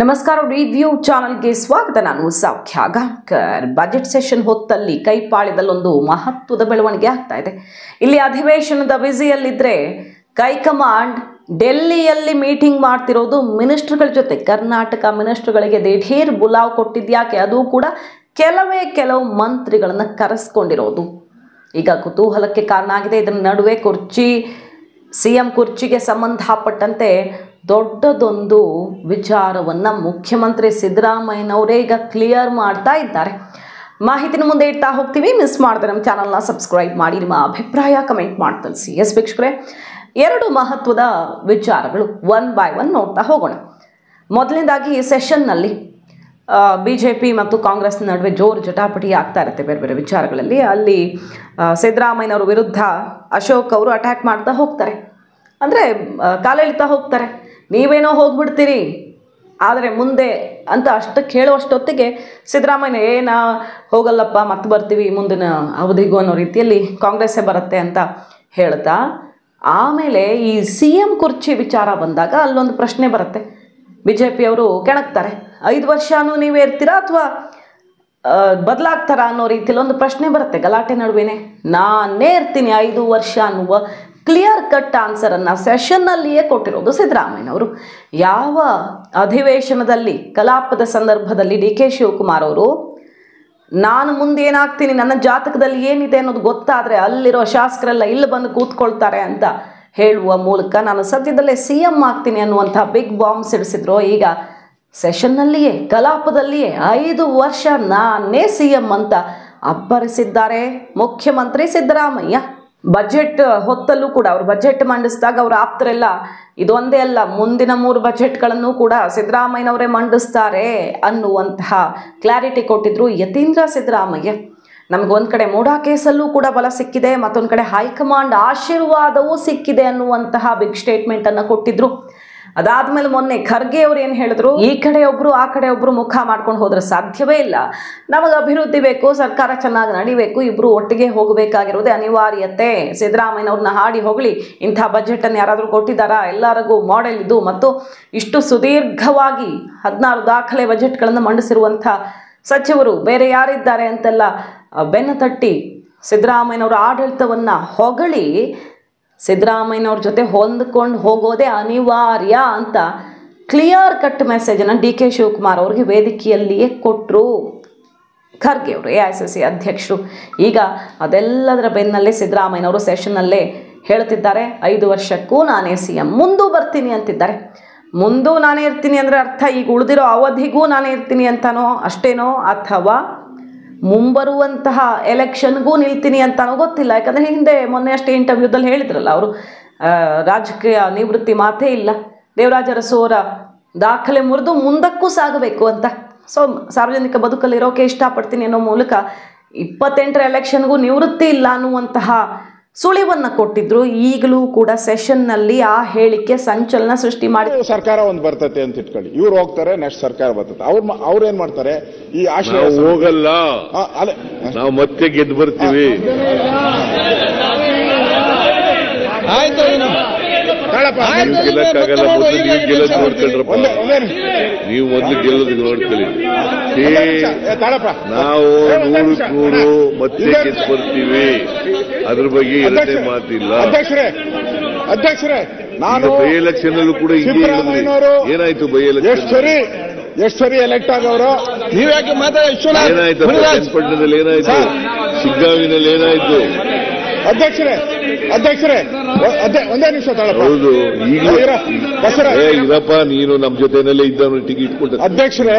ನಮಸ್ಕಾರ ರಿವ್ಯೂ ಚಾನೆಲ್ಗೆ ಸ್ವಾಗತ. ನಾನು ಸೌಖ್ಯ ಗಾಂವ್ಕರ್. ಬಜೆಟ್ ಸೆಷನ್ ಹೊತ್ತಲ್ಲಿ ಕೈಪಾಳ್ಯದಲ್ಲೊಂದು ಮಹತ್ವದ ಬೆಳವಣಿಗೆ ಆಗ್ತಾ ಇದೆ. ಇಲ್ಲಿ ಅಧಿವೇಶನದ ಬ್ಯುಸಿಯಲ್ಲಿದ್ದರೆ ಹೈಕಮಾಂಡ್ ಡೆಲ್ಲಿಯಲ್ಲಿ ಮೀಟಿಂಗ್ ಮಾಡ್ತಿರೋದು ಮಿನಿಸ್ಟರ್ಗಳ ಜೊತೆ. ಕರ್ನಾಟಕ ಮಿನಿಸ್ಟರ್ಗಳಿಗೆ ದಿಢೀರ್ ಬುಲಾವ್ ಕೊಟ್ಟಿದ್ಯಾಕೆ? ಅದು ಕೂಡ ಕೆಲವು ಮಂತ್ರಿಗಳನ್ನು ಕರೆಸ್ಕೊಂಡಿರೋದು ಈಗ ಕುತೂಹಲಕ್ಕೆ ಕಾರಣ ಆಗಿದೆ. ಇದರ ನಡುವೆ ಸಿಎಂ ಕುರ್ಚಿಗೆ ಸಂಬಂಧಪಟ್ಟಂತೆ ದೊಡ್ಡದೊಂದು ವಿಚಾರವನ್ನು ಮುಖ್ಯಮಂತ್ರಿ ಸಿದ್ದರಾಮಯ್ಯನವರೇ ಈಗ ಕ್ಲಿಯರ್ ಮಾಡ್ತಾ ಇದ್ದಾರೆ. ಮಾಹಿತಿನ ಮುಂದೆ ಇಡ್ತಾ ಹೋಗ್ತೀವಿ. ಮಿಸ್ ಮಾಡಿದ್ರೆ ನಮ್ಮ ಚಾನಲ್ನ ಸಬ್ಸ್ಕ್ರೈಬ್ ಮಾಡಿ, ನಿಮ್ಮ ಅಭಿಪ್ರಾಯ ಕಮೆಂಟ್ ಮಾಡಿ ತಿಳಿಸಿ. ಎಸ್ ವೀಕ್ಷಕರೇ, ಎರಡು ಮಹತ್ವದ ವಿಚಾರಗಳು ಒನ್ ಬೈ ಒನ್ ನೋಡ್ತಾ ಹೋಗೋಣ. ಮೊದಲನೇದಾಗಿ ಈ ಸೆಷನ್ನಲ್ಲಿ BJP ಮತ್ತು ಕಾಂಗ್ರೆಸ್ ನಡುವೆ ಜೋರು ಜಟಾಪಟಿ ಆಗ್ತಾ ಇರುತ್ತೆ ಬೇರೆ ಬೇರೆ ವಿಚಾರಗಳಲ್ಲಿ. ಅಲ್ಲಿ ಸಿದ್ದರಾಮಯ್ಯನವ್ರ ವಿರುದ್ಧ ಅಶೋಕ್ ಅವರು ಅಟ್ಯಾಕ್ ಮಾಡ್ತಾ ಹೋಗ್ತಾರೆ, ಅಂದರೆ ಕಾಲೆಳಿತಾ ಹೋಗ್ತಾರೆ. ನೀವೇನೋ ಹೋಗ್ಬಿಡ್ತೀರಿ ಆದರೆ ಮುಂದೆ ಅಂತ ಅಷ್ಟಕ್ಕೆ ಹೇಳುವಷ್ಟೊತ್ತಿಗೆ ಸಿದ್ದರಾಮಯ್ಯ ಹೋಗಲ್ಲಪ್ಪ, ಮತ್ತೆ ಬರ್ತೀವಿ ಮುಂದಿನ ಅವಧಿಗೂ ಅನ್ನೋ ರೀತಿಯಲ್ಲಿ ಕಾಂಗ್ರೆಸ್ಸೇ ಬರುತ್ತೆ ಅಂತ ಹೇಳ್ತಾ, ಆಮೇಲೆ ಈ CM ಕುರ್ಚಿ ವಿಚಾರ ಬಂದಾಗ ಅಲ್ಲೊಂದು ಪ್ರಶ್ನೆ ಬರುತ್ತೆ. BJP ಅವರು ಕೆಣಕ್ತಾರೆ, 5 ವರ್ಷನೂ ನೀವೇ ಇರ್ತೀರಾ ಅಥವಾ ಬದಲಾಗ್ತಾರಾ ಅನ್ನೋ ರೀತಿಯಲ್ಲಿ ಒಂದು ಪ್ರಶ್ನೆ ಬರುತ್ತೆ ಗಲಾಟೆ ನಡುವೆನೇ. ನಾನೇ ಇರ್ತೀನಿ 5 ವರ್ಷ ಅನ್ನುವ ಕ್ಲಿಯರ್ ಕಟ್ ಆನ್ಸರನ್ನು ಸೆಷನ್ನಲ್ಲಿಯೇ ಕೊಟ್ಟಿರೋದು ಸಿದ್ದರಾಮಯ್ಯನವರು. ಯಾವ ಅಧಿವೇಶನದಲ್ಲಿ ಕಲಾಪದ ಸಂದರ್ಭದಲ್ಲಿ DK ಶಿವಕುಮಾರ್ ಅವರು ನಾನು ಮುಂದೆ ಏನಾಗ್ತೀನಿ, ನನ್ನ ಜಾತಕದಲ್ಲಿ ಏನಿದೆ ಅನ್ನೋದು ಗೊತ್ತಾದರೆ ಅಲ್ಲಿರೋ ಶಾಸಕರೆಲ್ಲ ಇಲ್ಲಿ ಬಂದು ಕೂತ್ಕೊಳ್ತಾರೆ ಅಂತ ಹೇಳುವ ಮೂಲಕ ನಾನು ಸದ್ಯದಲ್ಲೇ CM ಆಗ್ತೀನಿ ಅನ್ನುವಂಥ ಬಿಗ್ ಬಾಂಬ್ ಸಿಡಿಸಿದ್ರು. ಈಗ ಸೆಷನ್ನಲ್ಲಿಯೇ ಕಲಾಪದಲ್ಲಿಯೇ 5 ವರ್ಷ ನಾನೇ CM ಅಂತ ಅಬ್ಬರಿಸಿದ್ದಾರೆ ಮುಖ್ಯಮಂತ್ರಿ ಸಿದ್ದರಾಮಯ್ಯ. ಬಜೆಟ್ ಹೊತ್ತಲ್ಲೂ ಕೂಡ ಅವರು ಬಜೆಟ್ ಮಂಡಿಸಿದಾಗ ಅವರು ಆಪ್ತರೆಲ್ಲ ಇದೊಂದೇ ಅಲ್ಲ, ಮುಂದಿನ 3 ಬಜೆಟ್ಗಳನ್ನು ಕೂಡ ಸಿದ್ದರಾಮಯ್ಯನವರೇ ಮಂಡಿಸ್ತಾರೆ ಅನ್ನುವಂತಹ ಕ್ಲಾರಿಟಿ ಕೊಟ್ಟಿದ್ರು ಯತೀಂದ್ರ ಸಿದ್ದರಾಮಯ್ಯ. ನಮಗೊಂದು ಕಡೆ ಮೂಡಾ ಕೇಸಲ್ಲೂ ಕೂಡ ಬಲ ಸಿಕ್ಕಿದೆ, ಮತ್ತೊಂದು ಕಡೆ ಹೈಕಮಾಂಡ್ ಆಶೀರ್ವಾದವೂ ಸಿಕ್ಕಿದೆ ಅನ್ನುವಂತಹ ಬಿಗ್ ಸ್ಟೇಟ್ಮೆಂಟನ್ನು ಕೊಟ್ಟಿದ್ರು. ಅದಾದ್ಮೇಲೆ ಮೊನ್ನೆ ಖರ್ಗೆ ಅವರು ಏನು ಹೇಳಿದ್ರು, ಈ ಕಡೆ ಒಬ್ರು ಆ ಕಡೆ ಒಬ್ರು ಮುಖ ಮಾಡ್ಕೊಂಡು ಹೋದ್ರೆ ಸಾಧ್ಯವೇ ಇಲ್ಲ, ನಮಗೆ ಅಭಿವೃದ್ಧಿ ಬೇಕು, ಸರ್ಕಾರ ಚೆನ್ನಾಗಿ ನಡಿಬೇಕು, ಇಬ್ರು ಒಟ್ಟಿಗೆ ಹೋಗಬೇಕಾಗಿರೋದೇ ಅನಿವಾರ್ಯತೆ. ಸಿದ್ದರಾಮಯ್ಯನವ್ರನ್ನ ಹಾಡಿ ಹೊಗಳಿ ಇಂಥ ಬಜೆಟನ್ನು ಯಾರಾದರೂ ಕೊಟ್ಟಿದ್ದಾರಾ? ಎಲ್ಲರಿಗೂ ಮಾಡೆಲ್ ಇದು. ಮತ್ತು ಇಷ್ಟು ಸುದೀರ್ಘವಾಗಿ 16 ದಾಖಲೆ ಬಜೆಟ್ಗಳನ್ನು ಮಂಡಿಸಿರುವಂಥ ಸಚಿವರು ಬೇರೆ ಯಾರಿದ್ದಾರೆ ಅಂತೆಲ್ಲ ಬೆನ್ನು ತಟ್ಟಿ ಸಿದ್ದರಾಮಯ್ಯನವರ ಆಡಳಿತವನ್ನು ಹೊಗಳಿ ಸಿದ್ದರಾಮಯ್ಯನವ್ರ ಜೊತೆ ಹೊಂದ್ಕೊಂಡು ಹೋಗೋದೇ ಅನಿವಾರ್ಯ ಅಂತ ಕ್ಲಿಯರ್ ಕಟ್ ಮೆಸೇಜನ್ನು DK ಶಿವಕುಮಾರ್ ಅವ್ರಿಗೆ ವೇದಿಕೆಯಲ್ಲಿಯೇ ಕೊಟ್ಟರು ಖರ್ಗೆ ಅವರು, AICC ಅಧ್ಯಕ್ಷರು. ಈಗ ಅದೆಲ್ಲದರ ಬೆನ್ನಲ್ಲೇ ಸಿದ್ದರಾಮಯ್ಯನವರು ಸೆಷನ್ನಲ್ಲೇ ಹೇಳ್ತಿದ್ದಾರೆ 5 ವರ್ಷಕ್ಕೂ ನಾನೇ CM, ಮುಂದೂ ಬರ್ತೀನಿ ಅಂತಿದ್ದಾರೆ. ಮುಂದೂ ನಾನೇ ಇರ್ತೀನಿ ಅಂದರೆ ಅರ್ಥ ಈಗ ಉಳಿದಿರೋ ಅವಧಿಗೂ ನಾನೇ ಇರ್ತೀನಿ ಅಂತನೋ ಅಷ್ಟೇನೋ, ಅಥವಾ ಮುಂಬರುವಂತಹ ಎಲೆಕ್ಷನ್ಗೂ ನಿಲ್ತೀನಿ ಅಂತನೋ ಗೊತ್ತಿಲ್ಲ. ಯಾಕಂದರೆ ಹಿಂದೆ ಮೊನ್ನೆ ಅಷ್ಟೇ ಇಂಟರ್ವ್ಯೂದಲ್ಲಿ ಹೇಳಿದ್ರಲ್ಲ ಅವರು, ರಾಜಕೀಯ ನಿವೃತ್ತಿ ಮಾತೇ ಇಲ್ಲ, ದೇವರಾಜ ಅರಸು ಅವರ ದಾಖಲೆ ಮುರಿದು ಮುಂದಕ್ಕೂ ಸಾಗಬೇಕು ಅಂತ. ಸೊ ಸಾರ್ವಜನಿಕ ಬದುಕಲ್ಲಿರೋಕೆ ಇಷ್ಟಪಡ್ತೀನಿ ಅನ್ನೋ ಮೂಲಕ 28ರ ಎಲೆಕ್ಷನ್ಗೂ ನಿವೃತ್ತಿ ಇಲ್ಲ ಅನ್ನುವಂತಹ ಸುಳಿವನ್ನು ಕೊಟ್ಟಿದ್ರು. ಈಗಲೂ ಕೂಡ ಸೆಷನ್ನಲ್ಲಿ ಆ ಹೇಳಿಕೆ ಸಂಚಲನ ಸೃಷ್ಟಿ ಮಾಡಿ, ಸರ್ಕಾರ ಒಂದು ಬರ್ತತೆ ಅಂತ ಇಟ್ಕೊಳ್ಳಿ, ಇವ್ರು ಹೋಗ್ತಾರೆ, ನೆಕ್ಸ್ಟ್ ಸರ್ಕಾರ ಬರ್ತದೆ, ಅವ್ರು ಏನ್ ಮಾಡ್ತಾರೆ, ಈ ಆಶಯ ಹೋಗಲ್ಲ, ನಾವು ಮತ್ತೆ ಗೆದ್ದು ಬರ್ತೀವಿ. ಆಯ್ತು, ಗೆಲ್ಲಕ್ಕಾಗಲ್ಲ, ಮೊದಲು ನೀವು ಗೆಲ್ಲೋದು ನೋಡ್ಕೊಂಡ್ರಪ್ಪ, ನೀವು ಮೊದಲು ಗೆಲ್ಲೋದು ನೋಡ್ಕೊಳ್ಳಿ. ನಾವು 100 ಮತ್ತೆ ಗೆದ್ದು ಬರ್ತೀವಿ, ಅದ್ರ ಬಗ್ಗೆ ಎರಡನೇ ಮಾತಿಲ್ಲ. ಅಧ್ಯಕ್ಷರೇ, ನಾನು ಬೈ ಎಲೆಕ್ಷನ್ ಅಲ್ಲೂ ಕೂಡ ಏನಾಯ್ತು? ಬೈ ಎಲೆಕ್ಷನ್ ಎಷ್ಟು ಸರಿ ಎಲೆಕ್ಟ್ ಆಗವರು, ನೀವ್ಯಾಕೆ ಏನಾಯ್ತು? ಚನ್ನಪಟ್ಟಣದಲ್ಲಿ ಏನಾಯ್ತು? ಶಿಗ್ಗಾವಿನಲ್ಲಿ ಏನಾಯ್ತು? ಅಧ್ಯಕ್ಷರೇ ಒಂದೇ ನಿಮಿಷ ತಾಳಪ್ಪ. ಹೌದು, ಈಗ ಇರಪ್ಪ, ನೀನು ನಮ್ಮ ಜೊತೆನಲ್ಲೇ ಇದ್ದವನು ಟಿಕೆಟ್ ಕೊಟ್ಟು. ಅಧ್ಯಕ್ಷರೇ,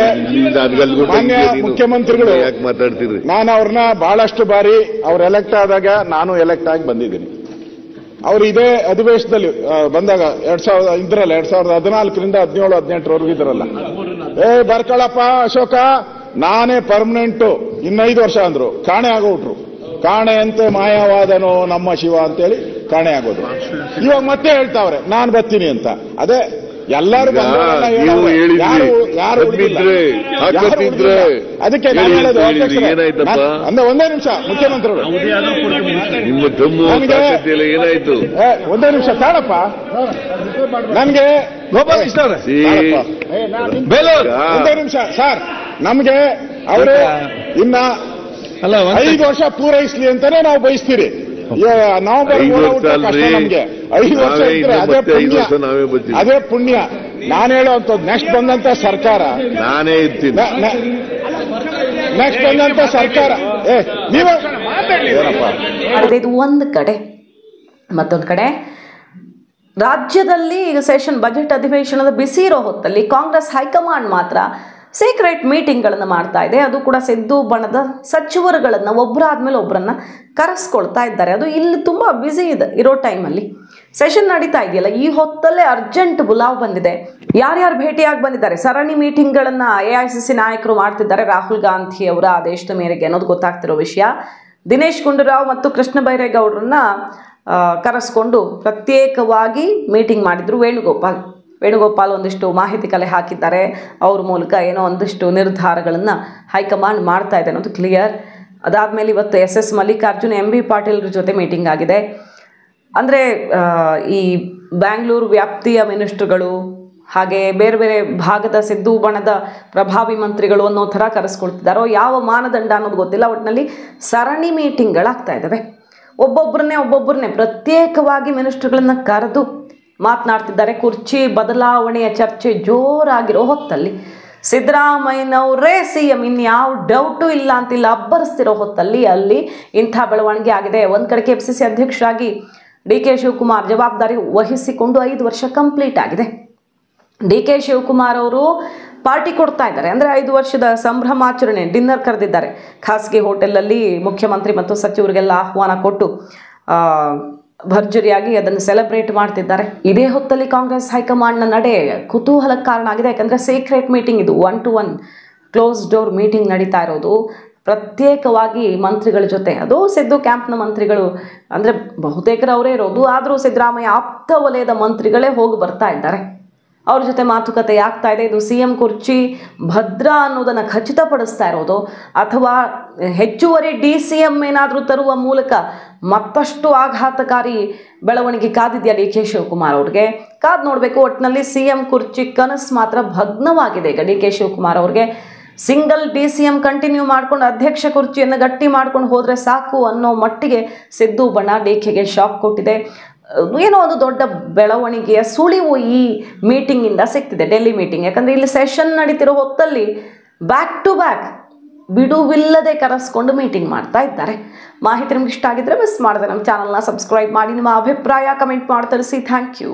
ಮುಖ್ಯಮಂತ್ರಿಗಳು ಯಾಕೆ ಮಾತಾಡ್ತೀರಿ? ನಾನು ಅವ್ರನ್ನ ಬಹಳಷ್ಟು ಬಾರಿ ಅವ್ರು ಎಲೆಕ್ಟ್ ಆದಾಗ ನಾನು ಎಲೆಕ್ಟ್ ಆಗಿ ಬಂದಿದ್ದೀನಿ. ಅವ್ರು ಇದೇ ಅಧಿವೇಶನದಲ್ಲಿ ಬಂದಾಗ 2014ರಿಂದ 17-18 ಇದ್ರಲ್ಲ, ಬರ್ಕೊಳಪ್ಪ ಅಶೋಕ, ನಾನೇ ಪರ್ಮನೆಂಟು, 5 ವರ್ಷ ಅಂದ್ರು, ಕಾಣೆ ಆಗೋಟ್ರು. ಕಾಣೆ ಅಂತೆ ಮಾಯವಾದನೋ ನಮ್ಮ ಶಿವ ಅಂತೇಳಿ ಕಾಣೆ ಆಗೋದು. ಇವಾಗ ಮತ್ತೆ ಹೇಳ್ತಾವ್ರೆ ನಾನು ಬರ್ತೀನಿ ಅಂತ. ಅದೇ ಎಲ್ಲರೂ ಅದಕ್ಕೆ ನಾನು ಹೇಳೋದು, ಅಂದ್ರೆ ಒಂದೇ ನಿಮಿಷ ಮುಖ್ಯಮಂತ್ರಿಗಳು ನಿಮ್ಮ ತಮ್ಮ ತಾಕತ್ತಿಲ್ಲ ಏನಾಯ್ತು? ಒಂದೇ ನಿಮಿಷ ತಾಳಪ್ಪ. ನನ್ಗೆ ಗೋಪಾಲ್ ಕೃಷ್ಣ ಬೇಲೂರು ಒಂದೇ ನಿಮಿಷ ಸರ್. ನಮ್ಗೆ ಅವರು ಇನ್ನ 5 ವರ್ಷ ಪೂರೈಸ್ಲಿ ಅಂತಾನೆ ನಾವು ಬಯಸ್ತೀರಿ. ನವೆಂಬರ್ ನಮ್ಗೆ 5 ವರ್ಷ ಇದ್ರೆ ಅದೇ ಪುಣ್ಯ. ನಾನು ಹೇಳುವಂಥದ್ದು ನೆಕ್ಸ್ಟ್ ಬಂದಂತ ಸರ್ಕಾರ ನಾನೇ ಇರ್ತೀನಿ. ನೆಕ್ಸ್ಟ್ ಬಂದಂತ ಸರ್ಕಾರ ಇದು ಒಂದು ಕಡೆ. ಮತ್ತೊಂದು ಕಡೆ ರಾಜ್ಯದಲ್ಲಿ ಈಗ ಸೆಷನ್ ಬಜೆಟ್ ಅಧಿವೇಶನದ ಬಿಸಿ ಇರೋ ಹೊತ್ತಲ್ಲಿ ಕಾಂಗ್ರೆಸ್ ಹೈಕಮಾಂಡ್ ಮಾತ್ರ ಸೀಕ್ರೆಟ್ ಮೀಟಿಂಗ್ಗಳನ್ನು ಮಾಡ್ತಾ ಇದೆ. ಅದು ಕೂಡ ಸಿದ್ದು ಬಣದ ಸಚಿವರುಗಳನ್ನು ಒಬ್ಬರಾದ್ಮೇಲೆ ಒಬ್ಬರನ್ನ ಕರೆಸ್ಕೊಳ್ತಾ ಇದ್ದಾರೆ. ಅದು ಇಲ್ಲಿ ತುಂಬ ಬ್ಯುಸಿ ಇದೆ ಇರೋ ಟೈಮಲ್ಲಿ. ಸೆಷನ್ ನಡೀತಾ ಇದೆಯಲ್ಲ, ಈ ಹೊತ್ತಲ್ಲೇ ಅರ್ಜೆಂಟ್ ಬುಲಾವ್ ಬಂದಿದೆ. ಯಾರ್ಯಾರು ಭೇಟಿಯಾಗಿ ಬಂದಿದ್ದಾರೆ? ಸರಣಿ ಮೀಟಿಂಗ್ಗಳನ್ನು AICC ನಾಯಕರು ಮಾಡ್ತಿದ್ದಾರೆ ರಾಹುಲ್ ಗಾಂಧಿ ಅವರ ಆದೇಶದ ಮೇರೆಗೆ ಅನ್ನೋದು ಗೊತ್ತಾಗ್ತಿರೋ ವಿಷಯ. ದಿನೇಶ್ ಗುಂಡೂರಾವ್ ಮತ್ತು ಕೃಷ್ಣ ಬೈರೇಗೌಡರನ್ನ ಕರೆಸ್ಕೊಂಡು ಪ್ರತ್ಯೇಕವಾಗಿ ಮೀಟಿಂಗ್ ಮಾಡಿದ್ರು ವೇಣುಗೋಪಾಲ್ ಒಂದಿಷ್ಟು ಮಾಹಿತಿ ಕಲೆ ಹಾಕಿದ್ದಾರೆ. ಅವ್ರ ಮೂಲಕ ಏನೋ ಒಂದಿಷ್ಟು ನಿರ್ಧಾರಗಳನ್ನು ಹೈಕಮಾಂಡ್ ಮಾಡ್ತಾ ಇದೆ ಅನ್ನೋದು ಕ್ಲಿಯರ್. ಅದಾದಮೇಲೆ ಇವತ್ತು SS ಮಲ್ಲಿಕಾರ್ಜುನ್ MB ಪಾಟೀಲ್ರ ಜೊತೆ ಮೀಟಿಂಗ್ ಆಗಿದೆ. ಅಂದರೆ ಈ ಬ್ಯಾಂಗ್ಳೂರು ವ್ಯಾಪ್ತಿಯ ಮಿನಿಸ್ಟ್ರುಗಳು ಹಾಗೆ ಬೇರೆ ಬೇರೆ ಭಾಗದ ಸಿದ್ದು ಬಣದ ಪ್ರಭಾವಿ ಮಂತ್ರಿಗಳು ಅನ್ನೋ ಥರ ಕರೆಸ್ಕೊಳ್ತಿದ್ದಾರೋ ಯಾವ ಮಾನದಂಡ ಅನ್ನೋದು ಗೊತ್ತಿಲ್ಲ. ಒಟ್ಟಿನಲ್ಲಿ ಸರಣಿ ಮೀಟಿಂಗ್ಗಳಾಗ್ತಾ ಇದ್ದಾವೆ. ಒಬ್ಬೊಬ್ಬರನ್ನೇ ಪ್ರತ್ಯೇಕವಾಗಿ ಮಿನಿಸ್ಟ್ರುಗಳನ್ನ ಕರೆದು ಮಾತನಾಡ್ತಿದ್ದಾರೆ. ಕುರ್ಚಿ ಬದಲಾವಣೆಯ ಚರ್ಚೆ ಜೋರಾಗಿರೋ ಹೊತ್ತಲ್ಲಿ ಸಿದ್ದರಾಮಯ್ಯನವರೇ CM ಇನ್ಯಾವ ಡೌಟು ಇಲ್ಲ ಅಂತಿಲ್ಲ ಅಬ್ಬರಿಸ್ತಿರೋ ಹೊತ್ತಲ್ಲಿ ಅಲ್ಲಿ ಇಂಥ ಬೆಳವಣಿಗೆ ಆಗಿದೆ. ಒಂದು ಕಡೆ KPCC ಅಧ್ಯಕ್ಷರಾಗಿ DK ಶಿವಕುಮಾರ್ ಜವಾಬ್ದಾರಿ ವಹಿಸಿಕೊಂಡು 5 ವರ್ಷ ಕಂಪ್ಲೀಟ್ ಆಗಿದೆ. DK ಶಿವಕುಮಾರ್ ಅವರು ಪಾರ್ಟಿ ಕೊಡ್ತಾ ಇದ್ದಾರೆ. ಅಂದರೆ 5 ವರ್ಷದ ಸಂಭ್ರಮಾಚರಣೆ ಡಿನ್ನರ್ ಕರೆದಿದ್ದಾರೆ. ಖಾಸಗಿ ಹೋಟೆಲಲ್ಲಿ ಮುಖ್ಯಮಂತ್ರಿ ಮತ್ತು ಸಚಿವರಿಗೆಲ್ಲ ಆಹ್ವಾನ ಕೊಟ್ಟು ಭರ್ಜರಿಯಾಗಿ ಅದನ್ನು ಸೆಲೆಬ್ರೇಟ್ ಮಾಡ್ತಿದ್ದಾರೆ. ಇದೇ ಹೊತ್ತಲ್ಲಿ ಕಾಂಗ್ರೆಸ್ ಹೈಕಮಾಂಡ್ನ ನಡೆ ಕುತೂಹಲಕ್ಕೆ ಕಾರಣ ಆಗಿದೆ. ಯಾಕಂದರೆ ಸೀಕ್ರೆಟ್ ಮೀಟಿಂಗ್ ಇದು 1-to-1 ಕ್ಲೋಸ್ ಡೋರ್ ಮೀಟಿಂಗ್ ನಡೀತಾ ಇರೋದು ಪ್ರತ್ಯೇಕವಾಗಿ ಮಂತ್ರಿಗಳ ಜೊತೆ. ಅದು ಸಿದ್ದು ಕ್ಯಾಂಪ್ನ ಮಂತ್ರಿಗಳು ಅಂದರೆ ಬಹುತೇಕರು ಅವರೇ ಇರೋದು. ಆದರೂ ಸಿದ್ದರಾಮಯ್ಯ ಆಪ್ತ ವಲಯದ ಮಂತ್ರಿಗಳೇ ಹೋಗಿ ಬರ್ತಾ ಇದ್ದಾರೆ. ಅವ್ರ ಜೊತೆ ಮಾತುಕತೆ ಆಗ್ತಾ ಇದೆ. ಇದು CM ಕುರ್ಚಿ ಭದ್ರ ಅನ್ನೋದನ್ನು ಖಚಿತಪಡಿಸ್ತಾ ಇರೋದು ಅಥವಾ ಹೆಚ್ಚುವರಿ DCM ಏನಾದರೂ ತರುವ ಮೂಲಕ ಮತ್ತಷ್ಟು ಆಘಾತಕಾರಿ ಬೆಳವಣಿಗೆ ಕಾದಿದೆಯಾ DK ಶಿವಕುಮಾರ್ ಅವ್ರಿಗೆ? ಕಾದು ನೋಡಬೇಕು. ಒಟ್ಟಿನಲ್ಲಿ CM ಕುರ್ಚಿ ಕನಸು ಮಾತ್ರ ಭಗ್ನವಾಗಿದೆ. ಈಗ DK ಶಿವಕುಮಾರ್ ಅವ್ರಿಗೆ ಸಿಂಗಲ್ DCM ಕಂಟಿನ್ಯೂ ಮಾಡ್ಕೊಂಡು ಅಧ್ಯಕ್ಷ ಕುರ್ಚಿಯನ್ನು ಗಟ್ಟಿ ಮಾಡ್ಕೊಂಡು ಹೋದರೆ ಸಾಕು ಅನ್ನೋ ಮಟ್ಟಿಗೆ ಸಿದ್ದು ಬಣ DKಗೆ ಶಾಕ್ ಕೊಟ್ಟಿದೆ. ಏನೋ ಒಂದು ದೊಡ್ಡ ಬೆಳವಣಿಗೆಯ ಸುಳಿವು ಈ ಮೀಟಿಂಗಿಂದ ಸಿಗ್ತಿದೆ, ಡೆಲ್ಲಿ ಮೀಟಿಂಗ್. ಯಾಕಂದರೆ ಇಲ್ಲಿ ಸೆಷನ್ ನಡೀತಿರೋ ಹೊತ್ತಲ್ಲಿ ಬ್ಯಾಕ್ ಟು ಬ್ಯಾಕ್ ಬಿಡುವಿಲ್ಲದೆ ಕರೆಸ್ಕೊಂಡು ಮೀಟಿಂಗ್ ಮಾಡ್ತಾ ಇದ್ದಾರೆ. ಮಾಹಿತಿ ನಿಮ್ಗೆ ಇಷ್ಟ ಆಗಿದ್ರೆ ಮಿಸ್ ಮಾಡಿದೆ ನಮ್ಮ ಚಾನಲ್ನ ಸಬ್ಸ್ಕ್ರೈಬ್ ಮಾಡಿ. ನಿಮ್ಮ ಅಭಿಪ್ರಾಯ ಕಮೆಂಟ್ ಮಾಡಿ ತಿಳಿಸಿ. Thank you.